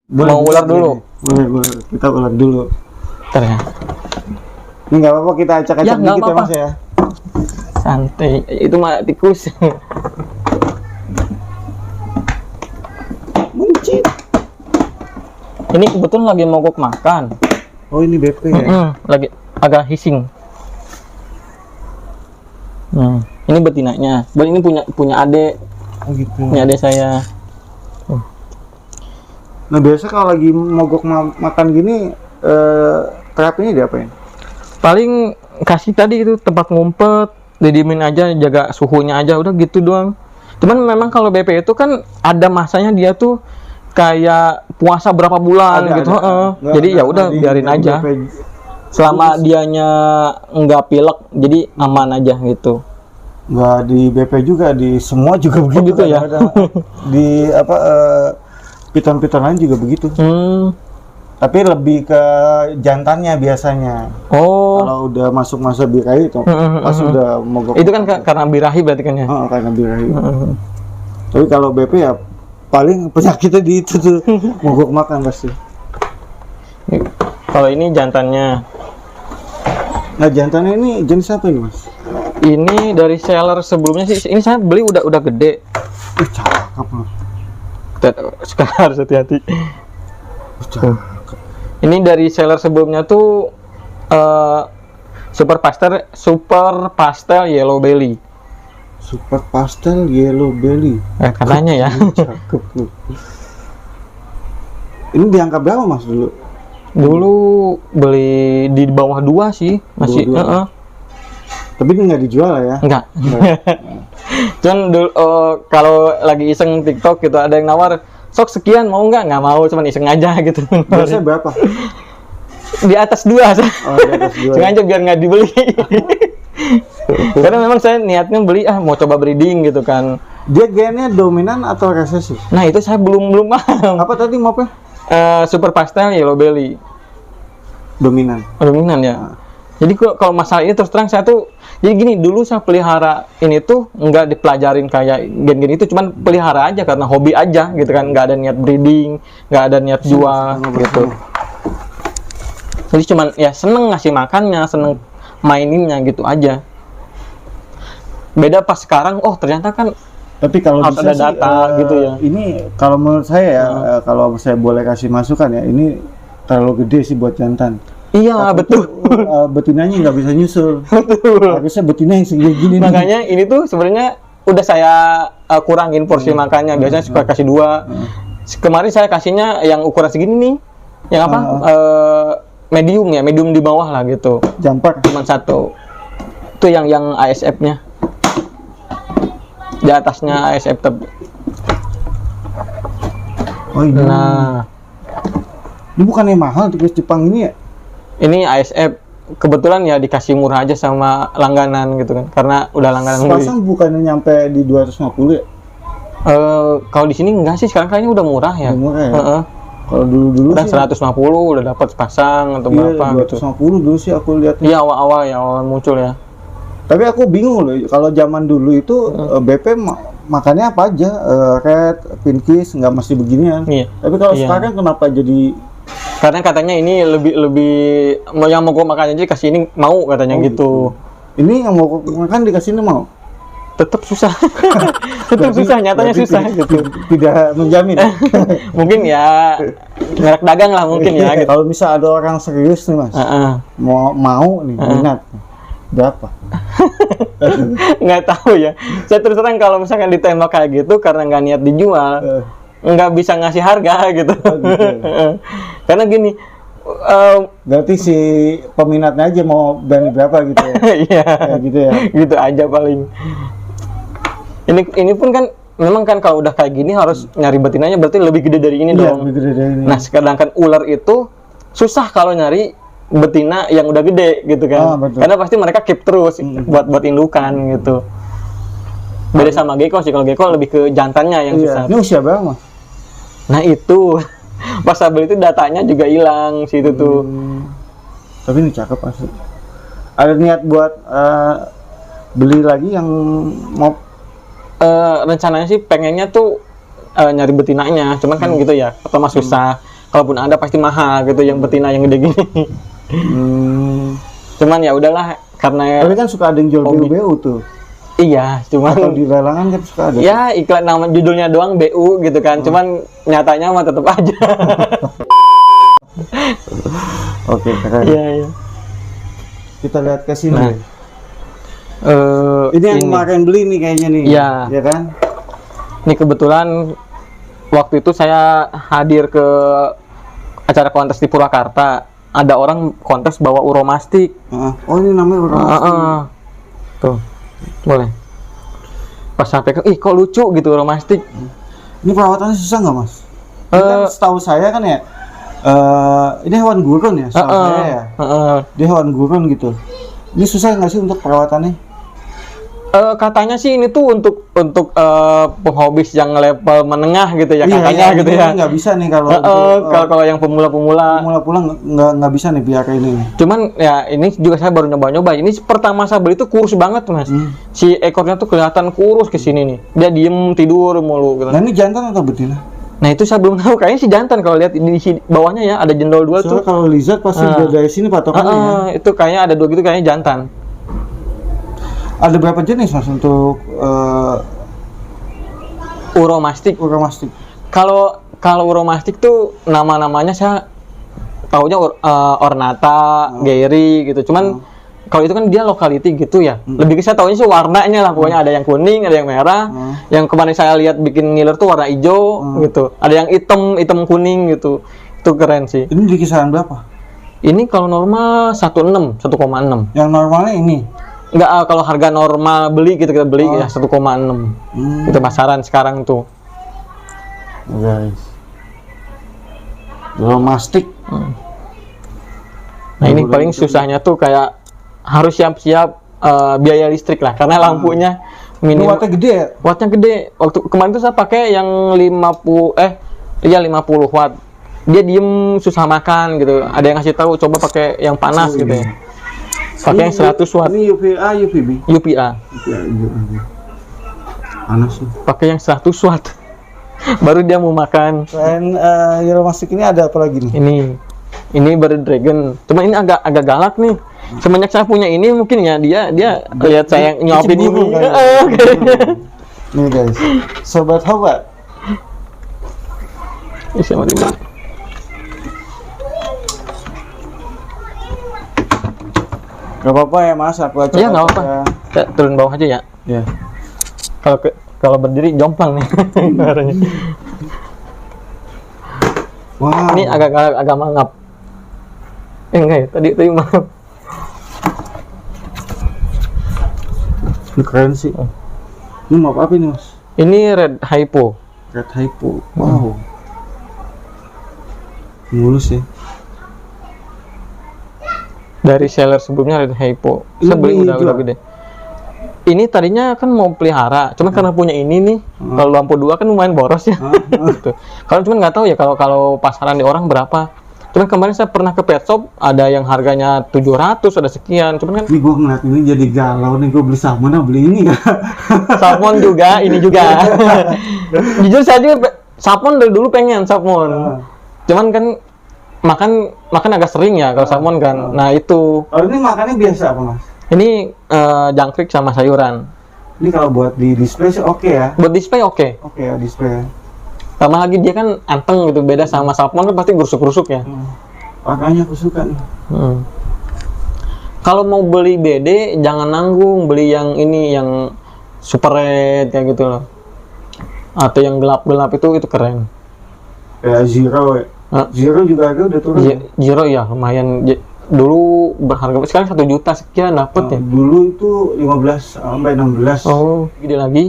Mau ular dulu? Boleh. Kita ular dulu. Bentar ya. Ini nggak apa-apa, kita acak-acak Ya, nggak dikit ya apa-apa. Mas ya. Santai. Itu mah tikus. Mencit. Ini kebetulan lagi mogok makan. Oh ini BP ya. Lagi agak hissing. Ini betinanya. Ini punya adek. Oh gitu. Punya adek saya. Nah biasa kalau lagi mogok makan gini, terapinya diapain? Paling kasih tadi itu tempat ngumpet, didiemin aja, jaga suhunya aja, udah gitu doang. Cuman memang kalau BP itu kan ada masanya dia tuh kayak puasa berapa bulan gitu. Jadi ya udah biarin aja. BP. Selama dianya nggak pilek, jadi aman aja gitu. Nggak di BP juga, di semua juga begitu gitu ya? Ada. Di apa piton-pitonan juga begitu. Tapi lebih ke jantannya biasanya. Oh. Kalau udah masuk masa birahi itu pas udah mogok. Itu kan karena birahi berarti kan ya? Karena birahi. Tapi kalau BP ya paling penyakitnya di itu tuh mogok makan pasti. Kalau ini jantannya. Nah jantannya ini jenis apa ini Mas? Ini dari seller sebelumnya sih. Ini saya beli udah gede. Cakep loh. Sekarang harus hati-hati. Cakep. Ini dari seller sebelumnya tuh super pastel yellow belly. Super pastel yellow belly. Katanya ya. Cakep loh. Ini di angka berapa Mas dulu? Dulu beli di bawah 2 sih, masih. Tapi ini nggak dijual ya? Enggak. Cuman dulu kalau lagi iseng TikTok gitu ada yang nawar, sok sekian mau nggak mau, cuman iseng aja gitu. Biasanya berapa? Di atas 2. Oh, di atas 2. Sengaja biar nggak dibeli. Karena memang saya niatnya beli mau coba breeding gitu kan. Dia gennya dominan atau resesi? Nah itu saya belum paham. Apa tadi mopnya? Super pastel yellow belly. Dominan. Dominan ya. Jadi kalau masalah ini terus terang saya tuh, jadi gini, dulu saya pelihara ini tuh nggak dipelajarin kayak gen-gen itu, cuman pelihara aja karena hobi aja gitu kan, nggak ada niat breeding, nggak ada niat jual gitu. Jadi cuman ya seneng ngasih makannya, seneng maininnya gitu aja. Beda pas sekarang, ternyata kan tapi kalau harus bisa ada data gitu ya. Ini kalau menurut saya ya, kalau saya boleh kasih masukan ya, ini terlalu gede sih buat jantan. Iya, betul. Betinanya nggak bisa nyusul. Betul. Harusnya betina yang segini-gini. Makanya ini tuh sebenarnya udah saya kurangin porsi makannya. Biasanya suka kasih 2. Kemarin saya kasihnya yang ukuran segini nih. Yang apa? Medium ya, medium di bawah lah gitu. Jampak. Cuman 1. Itu yang ASF-nya. Di atasnya ASF tapi. Oh ini. Nah, ini bukannya mahal tikus Jepang ini ya? ini ASF kebetulan ya dikasih murah aja sama langganan gitu kan, karena udah langganan beli. Pasang bukannya nyampe di 250 ya? Kalau di sini enggak sih, sekarang kayaknya udah murah ya. Udah murah ya? Kalau dulu Udah sih 150 udah dapat pasang atau iya, berapa gitu. 250 dulu sih aku lihat. Iya awal muncul ya. Tapi aku bingung loh, kalau zaman dulu itu BP makannya apa aja? Red, pinkish, nggak mesti beginian. Iya. Tapi kalau sekarang kenapa jadi? Karena katanya ini lebih yang mau gua makan aja kasih ini mau katanya gitu. Ini yang mau makan dikasih ini mau? Tetap susah. Tetap susah, nyatanya susah gitu. Tidak menjamin. Mungkin ya merek dagang lah mungkin ya gitu. Kalau misal ada orang serius nih Mas, mau nih minat, berapa? Nggak tahu ya. Saya terus terang kalau misalkan ditembak kayak gitu karena nggak niat dijual, nggak bisa ngasih harga gitu. Karena gini, berarti si peminatnya aja mau berani berapa gitu ya? iya, gitu ya. gitu aja paling. Ini pun kan memang kan kalau udah kayak gini harus nyari betinanya berarti lebih gede dari ini dong. Lebih gede dari ini. Nah sedangkan ular itu susah kalau nyari betina yang udah gede gitu kan, karena pasti mereka keep terus buat indukan gitu. Beda sama gecko sih, kalau gecko lebih ke jantannya yang susah. Ini usia berapa Mas? Nah itu pas saya beli itu datanya juga hilang situ tuh. Tapi ini cakep asli. Ada niat buat beli lagi yang mau? Rencananya sih pengennya tuh nyari betinanya, cuman kan gitu ya, pertama susah, kalaupun ada pasti mahal gitu yang betina yang gede gini. Cuman ya udahlah karena Tapi kan suka ada yang jual hobi. BU tuh. iya, cuman Atau di lelangan kan suka ada. ya iklan nama judulnya doang BU gitu kan. Cuman nyatanya mah tetap aja. Oke, keren. Iya, iya. Kita lihat ke sini. Nah. Ini yang kemarin beli nih kayaknya nih. Iya. Ya kan? Ini kebetulan waktu itu saya hadir ke acara kontes di Purwakarta. Ada orang kontes bawa uromastik. Oh, ini namanya uromastik. Tuh, boleh. Pas sampai ke, ih kok lucu gitu uromastik. Ini perawatannya susah nggak, Mas? Ini kan setahu saya kan ya, ini hewan gurun ya, setahu saya ya. Dia hewan gurun gitu. Ini susah nggak sih untuk perawatannya? Katanya sih ini tuh untuk penghobis yang level menengah gitu ya, Iya, katanya gitu ini ya. nggak bisa nih kalau Kalau yang pemula-pemula. pemula nggak bisa nih biar kayak ini. Cuman ya ini juga saya baru nyoba-nyoba. Ini pertama saya beli tuh kurus banget Mas. Si ekornya tuh kelihatan kurus ke sini nih. Dia diem tidur mulu gitu. Nah, ini jantan atau betina? Nah itu saya belum tahu. Kayaknya si jantan kalau lihat di bawahnya ya ada jendol dua Soalnya tuh. kalau lizard pasti dari sini patokannya ya. Itu kayaknya ada dua gitu kayaknya jantan. Ada berapa jenis Mas untuk Uromastik. uromastik? Kalau uromastik tuh nama-namanya saya taunya Ornata, Geri gitu. Cuman kalau itu kan dia locality gitu ya. Lebih ke saya taunya sih warnanya lah. Pokoknya ada yang kuning, ada yang merah. Yang kemarin saya lihat bikin ngiler tuh warna hijau gitu. Ada yang hitam kuning gitu. Itu keren sih. Ini di kisaran berapa? Ini kalau normal 1,6. Yang normalnya ini. Enggak, kalau harga normal beli gitu kita beli ya 1,6. Itu pasaran sekarang tuh. Guys. Uromastik. Nah, ini paling susahnya tuh kayak harus siap-siap biaya listrik lah karena lampunya Ini minimal wattnya gede ya? wattnya gede. Waktu kemarin tuh saya pakai yang 50 watt. Dia diem susah makan gitu. Ada yang ngasih tahu coba pakai yang panas gitu ya. Pakai yang 100 watt. Ini UVA, UVB? UPA. Panas sih. Pakai yang 100 watt. Baru dia mau makan. Selain uromastik ini ada apa lagi nih? Ini Bird Dragon. Cuma ini agak galak nih. Semenjak saya punya ini mungkin ya dia lihat saya nyuapin ini. Keceburu kali. Kayaknya. Nih guys, sobat hobat. Isi sama dia. Gak apa-apa ya Mas, aku aja. Iya nggak apa-apa. Ya, turun bawah aja ya. Ya. Kalau berdiri jomplang nih. Suaranya. Wow. Ini agak mangap. Enggak ya, tadi mangap. Ini keren sih. Ini mau apa ini Mas? Ini Red Hypo. Red Hypo. Wow. Mulus ya. Dari seller sebelumnya Red Hypo. Saya beli udah gede. Ini tadinya kan mau pelihara, cuman karena punya ini nih, kalau lampu 2 kan lumayan boros ya. Gitu. Kalau cuman nggak tahu ya kalau pasaran di orang berapa. Cuman kemarin saya pernah ke pet shop, ada yang harganya 700, ada sekian. Cuman kan Ini gue ngeliat ini jadi galau nih, gue beli salmon atau beli ini ya. salmon juga, ini juga. Jujur saya juga salmon dari dulu pengen salmon. Cuman kan makan agak sering ya kalau salmon kan. Nah itu. Kalau ini makannya biasa apa Mas? Ini jangkrik sama sayuran. Ini kalau buat di display sih oke ya. Buat display oke. Oke ya display. Tambah lagi dia kan anteng gitu, beda sama salmon kan pasti gerusuk-gerusuk ya. Makanya aku suka nih. Kalau mau beli BD jangan nanggung, beli yang ini yang super red kayak gitu loh. Atau yang gelap-gelap itu keren. Kayak Zero ya. Zero juga ada udah turun. Zero ya lumayan. Dulu berharga sekarang 1 juta sekian dapet ya. Dulu itu 15 sampai 16. Oh, gede lagi.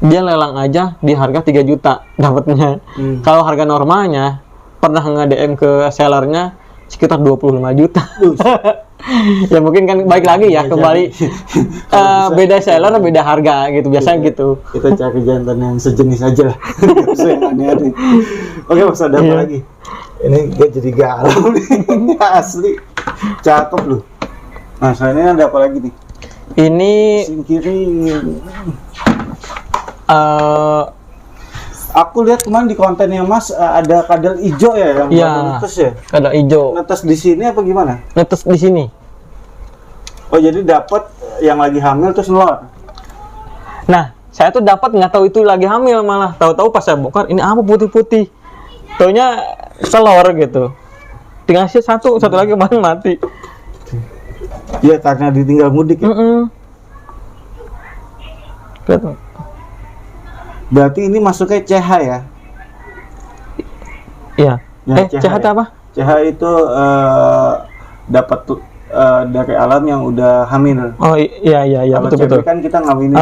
Dia lelang aja di harga 3 juta dapatnya. Kalau harga normalnya pernah nge-DM ke sellernya sekitar 25 juta. Ya mungkin kan baik lagi ya kembali beda seller beda harga gitu biasanya gitu. Kita cari jantan yang sejenis aja lah. Yang aneh-aneh. Oke Mas, ada apa lagi? Ini gue jadi galau nih. Ini asli cakep loh. Nah selain ada apa lagi nih? Ini Singkirin. Aku lihat kemarin di kontennya Mas ada kadal hijau ya yang Iya. baru netes ya. Kadal hijau. Netes di sini apa gimana? Netes di sini. Oh jadi dapat yang lagi hamil terus nelor. Nah, saya tuh dapat nggak tahu itu lagi hamil, malah tahu-tahu pas saya bongkar ini apa putih-putih. Taunya telur gitu. Tinggal sih satu lagi kemarin mati. Iya karena ditinggal mudik ya. Gitu. Berarti ini masuknya CH ya? Iya. Ya, CH itu apa? CH itu dapat dari alam yang udah hamil. Oh iya Kalau betul cewek betul. kan kita ngawinin.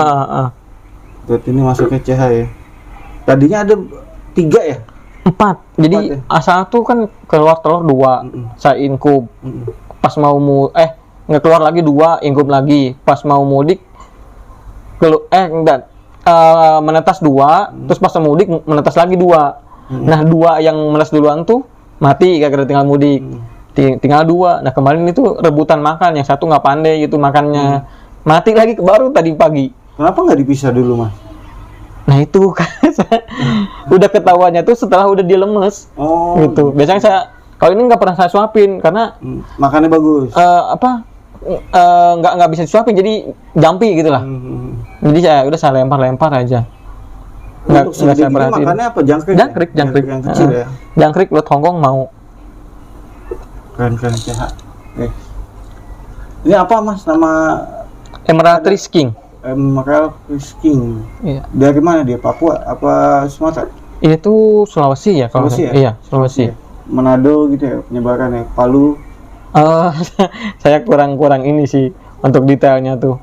Berarti ini masuknya CH ya. Tadinya ada 3 ya? 4. Jadi 4 ya? asal tuh kan keluar telur 2, saya inkub. Pas mau nggak keluar lagi 2, inkub lagi. Pas mau mudik menetas 2, terus pas mau mudik menetas lagi 2. Nah 2 yang menetas duluan tuh mati gara-gara tinggal mudik. Tinggal 2. Nah kemarin itu rebutan makan, yang satu nggak pandai gitu makannya. Mati lagi baru tadi pagi. Kenapa nggak dipisah dulu Mas? Nah itu kan udah ketahuannya tuh setelah udah dia lemes. Oh. Gitu. Biasanya saya kalau ini nggak pernah saya suapin karena Makannya bagus. Nggak bisa disuapin, jadi jampi gitu lah. Jadi saya lempar aja. Nggak saya perhatiin. Makannya apa? Jangkrik Yang kecil ya. Jangkrik lot Hongkong mau. Keren CH. Ini apa Mas nama? Emerald Trees King. Emerald Trees King. Iya. Dari mana dia? Papua apa Sumatera? Ini tuh Sulawesi ya kalau Sulawesi ya? Iya, Sulawesi. Manado gitu ya penyebarannya. Palu. Saya kurang ini sih untuk detailnya tuh.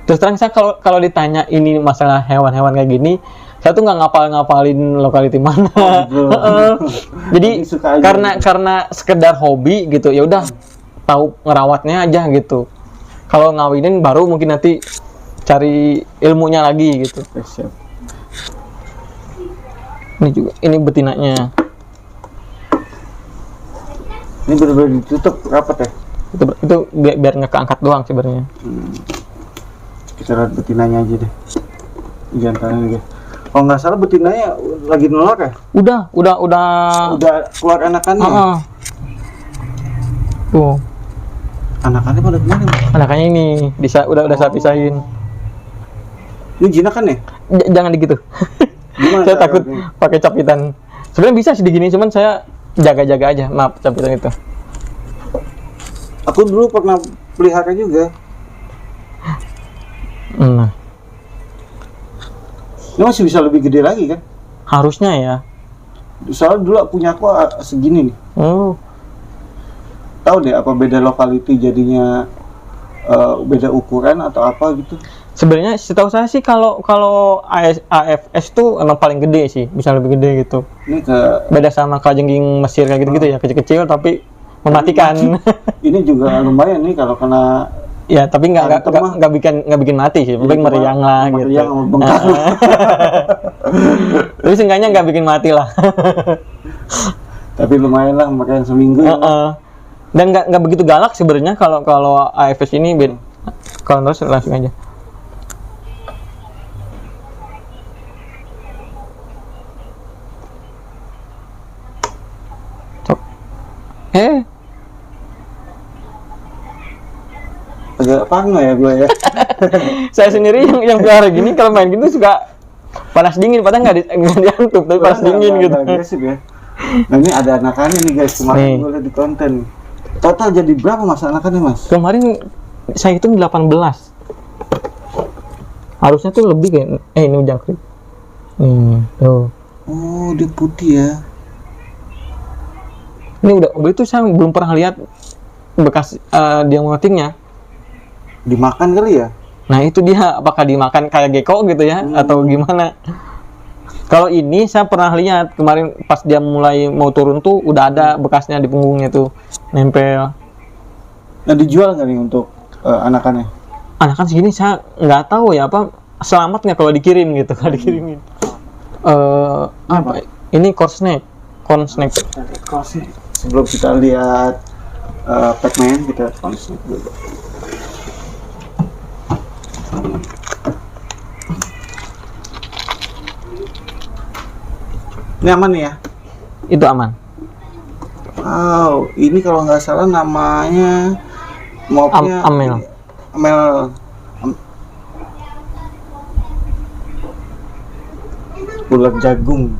Terus terang saya kalau ditanya ini masalah hewan-hewan kayak gini, saya tuh nggak ngapalin lokality mana. Jadi karena sekedar hobi gitu, ya udah tahu ngerawatnya aja gitu. Kalau ngawinin baru mungkin nanti cari ilmunya lagi gitu. Ini betinanya. Ini benar-benar ditutup rapat ya? Itu biar nggak keangkat doang sebenarnya. Kita lihat betinanya aja deh. Jantannya guys. Kalau nggak salah betinanya lagi nelor ya? Udah keluar anakannya. Tuh. Anakannya pada kemana? Anakannya ini udah saya pisahin. Ini jinakan ya? Jangan digitu. Gimana Saya takut caranya? pakai capitan. Sebenarnya bisa sih digini, cuman saya jaga-jaga aja. Maaf capitan itu. Aku dulu pernah pelihara juga. Nah, Ini masih bisa lebih gede lagi kan? harusnya ya. Soalnya dulu punya aku segini nih. Oh, Tahu deh apa beda lokality jadinya beda ukuran atau apa gitu? sebenarnya setahu saya sih kalau AFS tuh emang paling gede sih, bisa lebih gede gitu. Ini ke Beda sama kalajengking Mesir kayak gitu-gitu ya, kecil-kecil tapi mematikan. ini juga lumayan nih kalau kena Ya, tapi nggak bikin mati sih, paling cuma meriang lah gitu. meriang sama bengkak. Tapi seenggaknya nggak bikin mati lah. Tapi lumayan lah makan seminggu. Dan nggak begitu galak sebenarnya kalau AFS ini kalau terus langsung aja. Cok. Agak parno ya gue ya. Saya sendiri yang pelihara gini kalau main gitu suka panas dingin, padahal nggak diantup tapi panas dingin gitu. Agresif ya. Nah ini ada anakannya nih guys, kemarin gue lihat di konten. Total jadi berapa mas anakannya mas? Kemarin saya hitung 18. Harusnya tuh lebih kayak ini jangkrik. Tuh. Oh dia putih ya. Ini udah itu saya belum pernah lihat bekas dia ngotingnya. Dimakan kali ya? Nah itu dia, apakah dimakan kayak gecko gitu ya atau gimana? Kalau ini saya pernah lihat kemarin pas dia mulai mau turun tuh udah ada bekasnya di punggungnya tuh nempel. Nah dijual nggak nih untuk anakannya? Anakan segini saya nggak tahu ya apa selamat nggak kalau dikirim gitu kalau dikirimin. Apa? Ini corn snake. Sebelum kita lihat Pac-Man kita corn snake dulu. Ini aman nih ya? Itu aman. Wow, ini kalau nggak salah namanya mopnya Amel. ular jagung.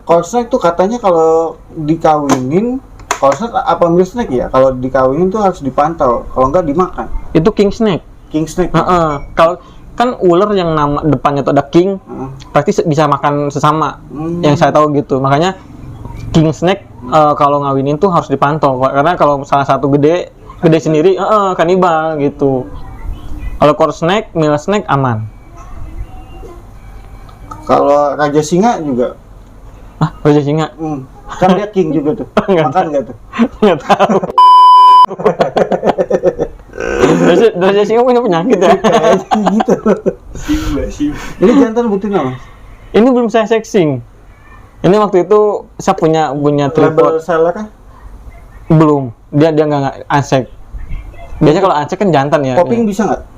Korsnek tuh katanya kalau dikawinin, korsnek apa milk snake ya? Kalau dikawinin tuh harus dipantau, kalau nggak dimakan. Itu king snake. King snake. Kalau kan ular yang nama depannya tuh ada king, pasti bisa makan sesama. Yang saya tahu gitu. Makanya king snake kalau ngawinin tuh harus dipantau. Karena kalau salah satu gede sendiri, kanibal gitu. Kalau core snake, mill snake aman. Kalau raja singa juga. Raja singa. Kan dia king juga tuh. Makan nggak tuh? Nggak tahu. Raja singa punya penyakit ya? Kayaknya gitu. Ini jantan betina mas? Ini belum saya sexing. Ini waktu itu saya punya tripod. Label salah kah? Belum. Dia nggak ansek. Biasanya kalau ansek kan jantan ya. Popping bisa nggak?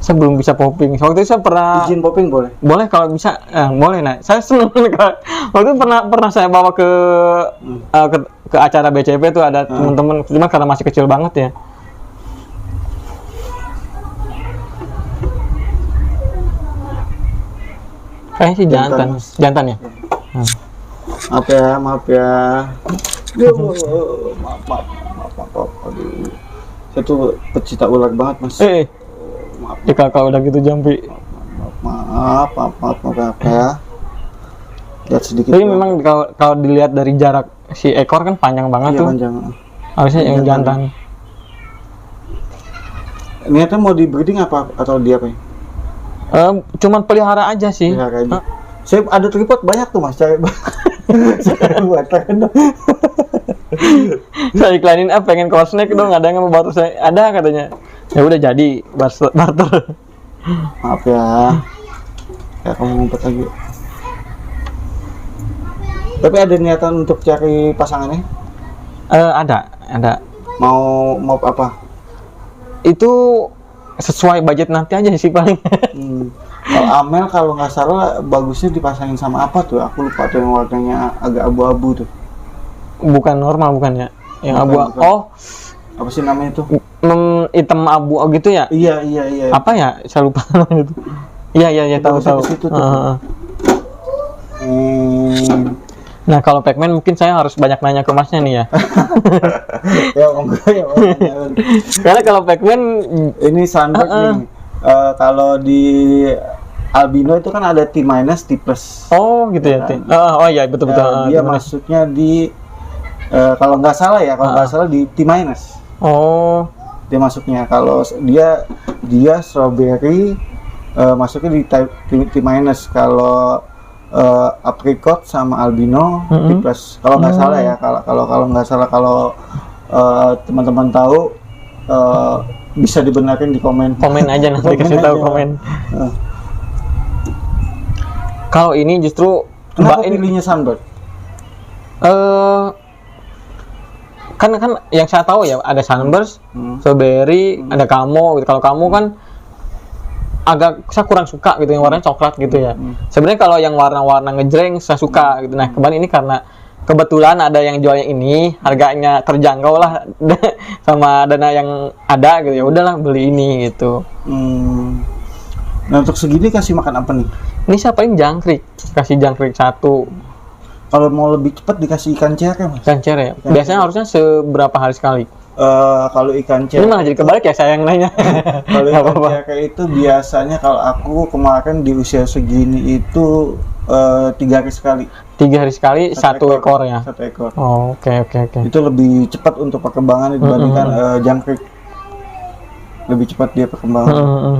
Saya belum bisa popping. Waktu itu saya pernah Izin popping boleh? boleh kalau bisa, boleh. Nah, saya seneng waktu itu pernah saya bawa ke acara BCP tuh ada teman-teman, cuma karena masih kecil banget ya. Kayaknya sih jantan ya. Maaf ya. Maaf. Aduh. Saya tuh pecinta ular banget mas. Maaf. Kalau udah gitu Jampi. Maaf ya. Lihat sedikit. Tapi memang kalau dilihat dari jarak si ekor kan panjang banget tuh. Panjang. Harusnya yang jantan. Niatnya mau di breeding apa atau dia apa? Cuman pelihara aja sih. Pelihara aja. Saya ada tripod banyak tuh mas, cari buat Saya iklanin pengen core snake dong, ada yang mau barter saya, ada katanya. Ya udah jadi barter. Maaf ya. Ya kamu ngumpet lagi. Tapi ada niatan untuk cari pasangannya? Ada. Mau apa? Itu sesuai budget nanti aja sih paling. Kalau Amel kalau nggak salah bagusnya dipasangin sama apa tuh? Aku lupa tuh yang warnanya agak abu-abu tuh. Bukan normal bukan ya? Yang abu-abu. Oh, apa sih namanya tuh? Hitam abu gitu ya? Iya. Apa ya? Saya lupa namanya itu. Iya tahu. Nah, kalau Pacman mungkin saya harus banyak nanya ke masnya nih ya. Ya enggak. Karena kalau Pacman ini sunbird nih. Kalau di albino itu kan ada T minus, T plus. Oh gitu ya. Kan? Oh iya betul. Dia masuknya di kalau nggak salah ya, di T minus. Oh. Dia masuknya kalau dia strawberry masuknya di T minus. Kalau apricot sama albino T plus. Kalau nggak salah ya, kalau nggak salah, kalau teman-teman tahu bisa dibenarkan di komen aja nanti kasih tahu komen. Kalau ini justru kenapa pilihnya sunbird? Kan yang saya tahu ya ada sunburst, strawberry, ada camo gitu. Kalau camo kan agak saya kurang suka gitu, yang warnanya coklat gitu ya. Sebenarnya kalau yang warna-warna ngejreng saya suka gitu. Nah kemarin ini karena kebetulan ada yang jualnya ini, harganya terjangkau lah sama dana yang ada gitu, ya udahlah beli ini gitu. Nah untuk segini kasih makan apa nih? Ini saya paling jangkrik, kasih jangkrik 1. Kalau mau lebih cepat dikasih ikan cere mas? Ikan cere ya? Biasanya harusnya seberapa hari sekali? Kalau ikan cere ini malah jadi kebalik ya saya yang nanya. Kalau ikan cere itu biasanya kalau aku kemarin di usia segini itu 3 hari sekali. 3 hari sekali, 1 ekor ya? 1 ekor. Oh, oke. Itu lebih cepat untuk perkembangan dibandingkan jangkrik. Lebih cepat dia perkembangan.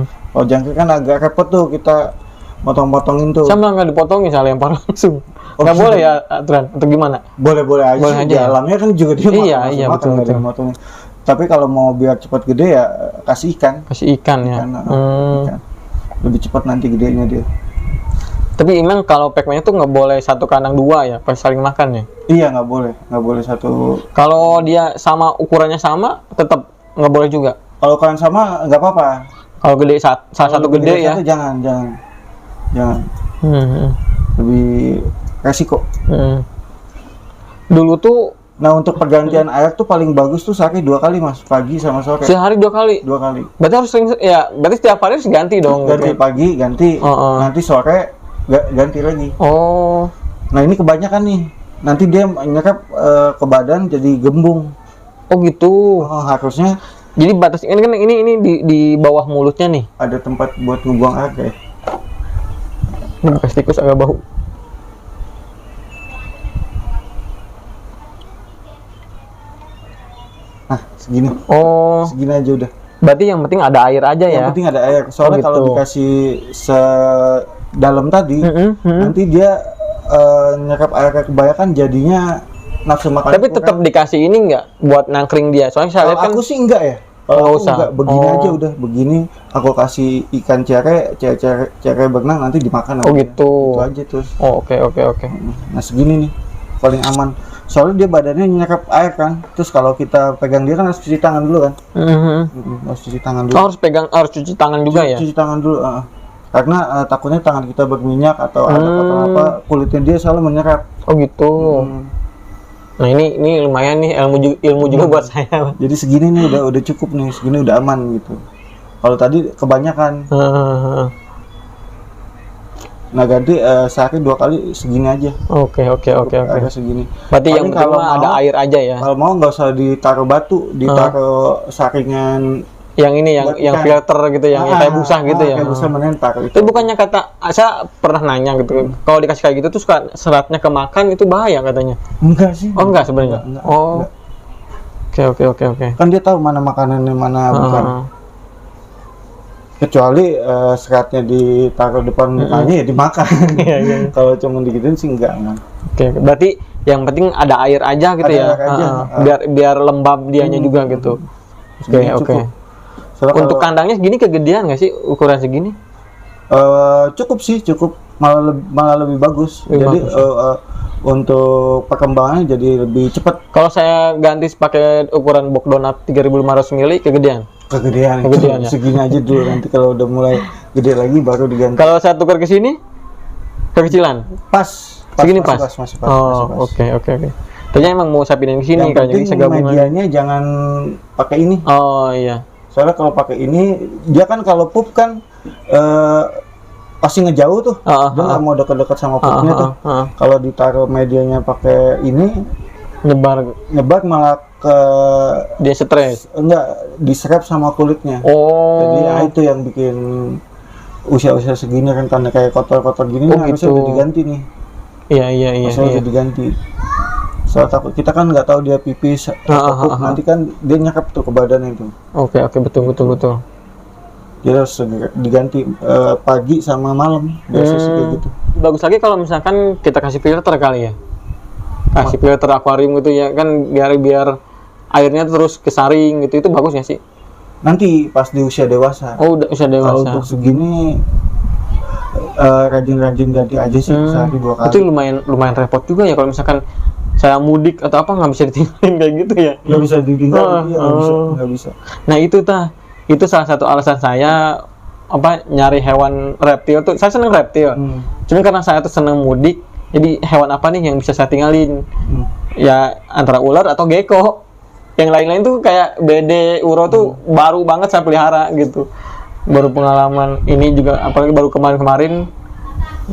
Kalau jangkrik kan agak repot tuh, kita motong-motongin tuh. Sama nggak dipotongin, saya lempar langsung. Nggak boleh ya aturan, atau gimana? Boleh aja. Boleh aja. Dalamnya kan juga dia iya, betul. Tapi kalau mau biar cepat gede ya kasih ikan. Kasih ikan ya. Ikan. Lebih cepat nanti gedenya dia. Tapi emang kalau Pacman itu nggak boleh 1 kandang 2 ya, pas saling makan ya? Iya nggak boleh 1. Kalau dia sama ukurannya sama, tetap nggak boleh juga. Kalau ukuran sama nggak apa-apa. Kalau gede salah satu Kalau gede ya. satu jangan. Hmm. Lebih resiko. Dulu tuh Nah, untuk pergantian air tuh paling bagus tuh sehari 2 kali, Mas. Pagi sama sore. sehari 2 kali. 2 kali. Berarti harus sering ya, berarti setiap hari harus ganti dong. Ganti gitu. pagi, ganti. Nanti sore ganti lagi. Oh. Nah, ini kebanyakan nih. Nanti dia nyerap ke badan jadi gembung. Oh gitu. Oh, harusnya Jadi batas ini kan ini di bawah mulutnya nih. ada tempat buat ngebuang air kayak. Ini bekas tikus agak bau. Nah, segini. Oh, Segini aja udah. berarti yang penting ada air aja ya. Yang penting ada air. Soalnya gitu. kalau dikasih sedalam tadi, nanti dia nyerap air kebanyakan jadinya nafsu makan. Tapi tetap dikasih ini nggak buat nangkring dia. Soalnya saya Kalau lihat kan aku sih enggak ya. Oh, Kalau aku usah. enggak, begini Oh. aja udah. Begini aku kasih ikan cere berenang nanti dimakan. Oh, sama dia. gitu. Itu aja terus. Oh, oke. Nah, segini nih paling aman. Soalnya dia badannya nyerap air kan. Terus kalau kita pegang dia kan harus cuci tangan dulu kan. Harus cuci tangan dulu. Oh, harus cuci tangan juga ya. Cuci tangan dulu. Karena takutnya tangan kita berminyak atau ada apa-apa, kulitnya dia selalu menyerap. Oh gitu. Nah ini lumayan nih ilmu juga buat saya. Jadi segini nih udah cukup nih, segini udah aman gitu. Kalau tadi kebanyakan. Nah, ganti sehari 2 kali segini aja. Oke. Ada segini. Berarti Paling yang penting kalau mah ada mau- air aja ya. Kalau mau nggak usah ditaruh batu, ditaruh saringan. Yang ini buat yang ikan. filter gitu, yang kayak busa gitu ya. Kayak busa menentar itu. Tapi bukannya kata saya pernah nanya gitu, kalau dikasih kayak gitu tuh suka seratnya kemakan itu bahaya katanya. Enggak sih. Oh enggak sebenarnya. Enggak. Oh. Oke. Kan dia tahu mana makanannya mana bukan. Kecuali seratnya ditaruh depan mukanya ya dimakan. Iya. Kalau cuma digituin sih enggak aman. Oke, berarti yang penting ada air aja gitu Ada ya. air aja. Biar lembab dianya juga gitu. Segini Oke. cukup. Soalnya Untuk kandangnya segini kegedean nggak sih ukuran segini? cukup sih, cukup malah lebih bagus. Lebih Jadi bagus, untuk perkembangannya jadi lebih cepat. Kalau saya ganti pakai ukuran box donat 3.500 mili kegedean. Kegedean Kegedean ya? segini aja dulu, nanti kalau udah mulai gede lagi baru diganti. Kalau saya tukar ke sini kekecilan. Segini pas. Masih pas. Oh, oke. Tadinya emang mau saya pindahin ke sini Yang kayaknya penting bisa gabungan. medianya jangan pakai ini. Oh iya. Soalnya kalau pakai ini dia kan kalau pup kan pasti ngejauh tuh. Dia nggak mau deket-deket sama pupnya tuh. Kalau ditaruh medianya pakai ini nyebar malah ke Dia stres. enggak diserap sama kulitnya. Oh. Jadi itu yang bikin usia-usia segini kan karena kayak kotor-kotor gini Oh, harusnya gitu. udah diganti nih. Iya. Harusnya udah diganti. Soalnya takut kita kan nggak tahu dia pipis atau pup, nanti kan dia nyakap tuh ke badan itu. Oke, betul. Jadi harus diganti pagi sama malam biasa sih kayak gitu. Bagus lagi kalau misalkan kita kasih filter kali ya. Kasih filter akuarium gitu ya kan biar airnya terus kesaring gitu. Itu bagus nggak sih? Nanti pas di usia dewasa. Oh, udah Kalau dewasa. untuk segini rajin-rajin ganti aja sih sehari 2 kali. Itu lumayan repot juga ya kalau misalkan saya mudik atau apa nggak bisa ditinggalin kayak gitu ya. Nggak bisa ditinggal, iya, nggak bisa. Nah itu salah satu alasan saya nyari hewan reptil tuh. Saya seneng reptil. Cuma karena saya tuh seneng mudik, jadi hewan apa nih yang bisa saya tinggalin? Ya antara ular atau gecko. Yang lain-lain tuh kayak bede, uro tuh baru banget saya pelihara gitu. Baru pengalaman ini juga, apalagi baru kemarin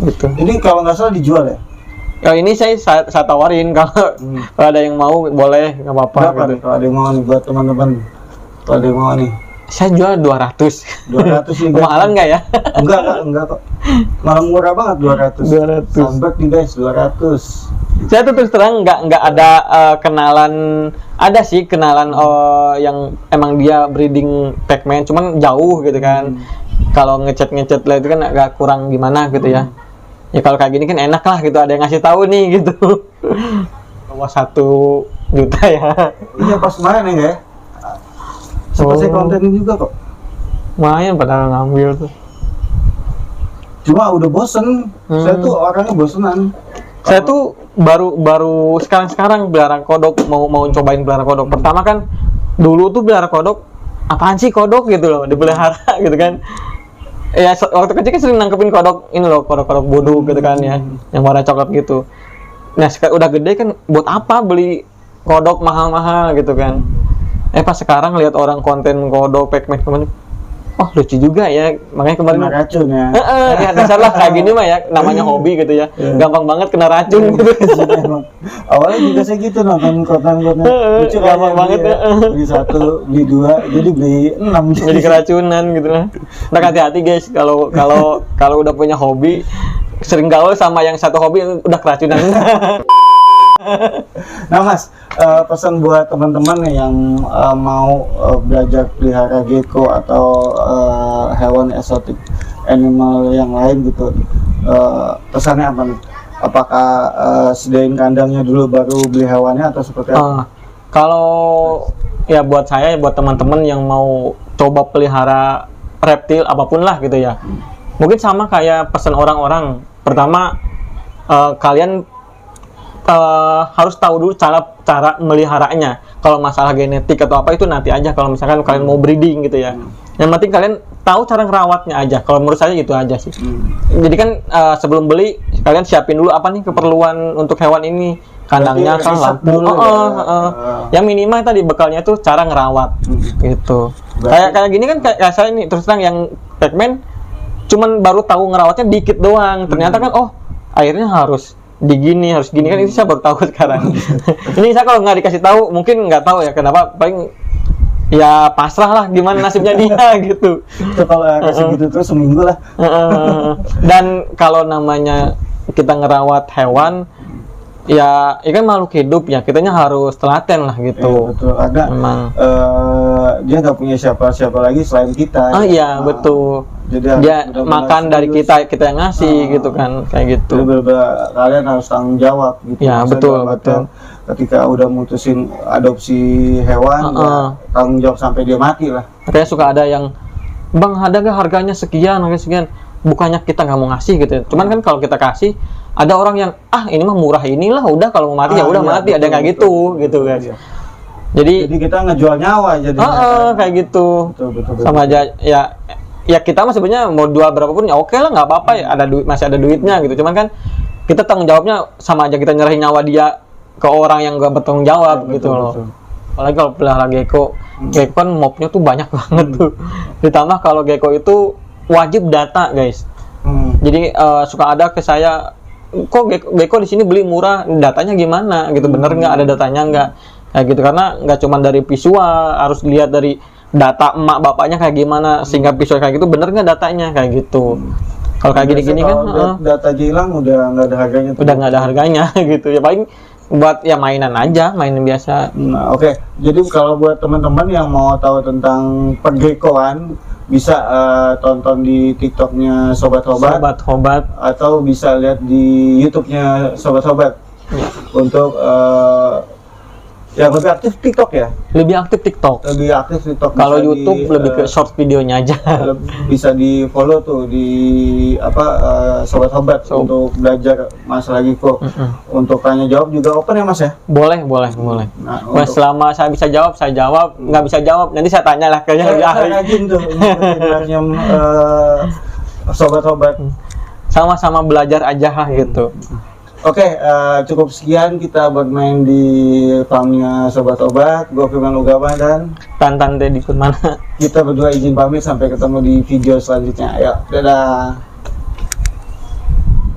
gitu. Ini kalau nggak salah dijual ya? Ya ini saya tawarin kalau ada yang mau boleh nggak apa-apa Berapa gitu. nih kalau ada yang mau nih buat teman-teman? Kalau ada yang mau nih, Saya jual 200. 200 sih guys. Mahalan nggak ya? Enggak kok. Malah murah banget 200. 200. Sunbird nih guys, 200. Saya tuh terus terang nggak ada kenalan, ada sih kenalan yang emang dia breeding Pac-Man, cuman jauh gitu kan. Kalau ngechat lah itu kan agak kurang gimana gitu ya. Ya kalau kayak gini kan enak lah gitu, ada yang ngasih tahu nih gitu. Bawah 1 juta ya. Iya pas kemarin ya. Selesai konten juga kok. Lumayan pada ngambil tuh. Cuma udah bosen. Saya tuh orangnya bosenan. Saya tuh baru sekarang pelihara kodok, mau cobain pelihara kodok. Pertama kan dulu tuh pelihara kodok apaan sih kodok gitu loh, dipelihara gitu kan. Ya waktu kecil kan sering nangkepin kodok ini loh, kodok-kodok bodoh gitu kan ya, yang warna coklat gitu. Nah udah gede kan buat apa beli kodok mahal-mahal gitu kan. Pas sekarang lihat orang konten kodok Pac-Man kemarin, oh lucu juga ya, makanya kemarin Kena racun ya. ya dasar lah kayak gini mah ya, namanya hobi gitu ya, gampang banget kena racun gitu. Emang. Awalnya juga saya gitu nonton konten-konten lucu, gampang banget ya. Beli 1, beli 2, jadi beli 6 Jadi keracunan gitu lah. Nah hati-hati guys, kalau udah punya hobi, sering gaul sama yang satu hobi udah keracunan. Nah Mas, pesan buat teman-teman yang mau belajar pelihara gecko atau hewan eksotik animal yang lain gitu, pesannya apa nih? Apakah sediain kandangnya dulu baru beli hewannya atau seperti apa? Kalau ya buat saya, buat teman-teman yang mau coba pelihara reptil apapun lah gitu ya, mungkin sama kayak pesan orang-orang. Pertama, kalian harus tahu dulu cara meliharanya. Kalau masalah genetik atau apa itu nanti aja, kalau misalkan kalian mau breeding gitu ya. Yang penting kalian tahu cara ngerawatnya aja. Kalau menurut saya gitu aja sih. Jadi kan sebelum beli kalian siapin dulu apa nih keperluan untuk hewan ini, kandangnya kan lampu. Yang minimal tadi bekalnya tuh cara ngerawat gitu. Kayak gini kan kayak saya ini terus terang yang Pac-Man cuman baru tahu ngerawatnya dikit doang. Ternyata kan airnya harus harus gini kan, itu saya baru tahu sekarang. Ini saya kalau nggak dikasih tahu mungkin nggak tahu ya kenapa, paling ya pasrah lah gimana nasibnya dia gitu. Itu kalau kasih gitu terus seminggu lah. Dan kalau namanya kita ngerawat hewan, ya kan makhluk hidup ya, kitanya harus telaten lah gitu. Iya, betul. Karena memang dia nggak punya siapa-siapa lagi selain kita. Iya betul. Jadi dia makan dari kita yang ngasih gitu kan, kayak gitu. Jadi kalian harus tanggung jawab gitu. Ya betul. Ketika udah mutusin adopsi hewan, ya, tanggung jawab sampai dia mati lah. Makanya suka ada yang, bang ada nggak harganya sekian, bukannya kita nggak mau ngasih gitu. Cuman kan kalau kita kasih, ada orang yang ini mah murah inilah, udah kalau mau mati ya udah mati. Ada kayak gitu guys. Iya. Jadi kita ngejual nyawa jadi. Kayak gitu. Betul. Sama aja ya kita mah sebenarnya mau jual berapapun ya oke lah, nggak apa-apa ya, masih ada duitnya gitu. Cuman kan kita tanggung jawabnya sama aja kita nyerahin nyawa dia ke orang yang nggak bertanggung jawab gitu loh. Apalagi kalau pelihara gecko kan mobnya tuh banyak banget tuh. Ditambah kalau gecko itu wajib data guys. Jadi suka ada ke saya, kok gecko di sini beli murah, datanya gimana gitu, bener nggak ada datanya nggak, kayak gitu. Karena nggak cuma dari visual, harus dilihat dari data emak bapaknya kayak gimana sehingga visual kayak gitu, bener nggak datanya kayak gitu. Kalau kayak gini-gini kan data hilang udah nggak ada harganya. Udah nggak ada harganya gitu ya, paling buat ya mainan aja, mainan biasa. Nah, oke. Jadi kalau buat teman-teman yang mau tahu tentang pergekoan, bisa tonton di TikToknya Sobat Hobat, atau bisa lihat di YouTube-nya Sobat Hobat. Ya. Untuk yang lebih aktif TikTok ya? Lebih aktif TikTok. Kalau YouTube lebih ke short videonya aja. Bisa di follow tuh di Sobat Hobat untuk belajar masalah gecko. Untuk tanya jawab juga open ya Mas ya? Boleh. Nah, selama saya bisa jawab, saya jawab. Nggak bisa jawab, nanti saya tanya lah kayaknya lebih ahli. Rajin tuh Sobat Hobat. Sama-sama belajar aja lah gitu. Oke, cukup sekian kita bermain di farmnya Sobat Hobat. Gue Firman Ugama dan Tantan Teddy Firmana. Kita berdua izin pamit, sampai ketemu di video selanjutnya. Ayo, dadah.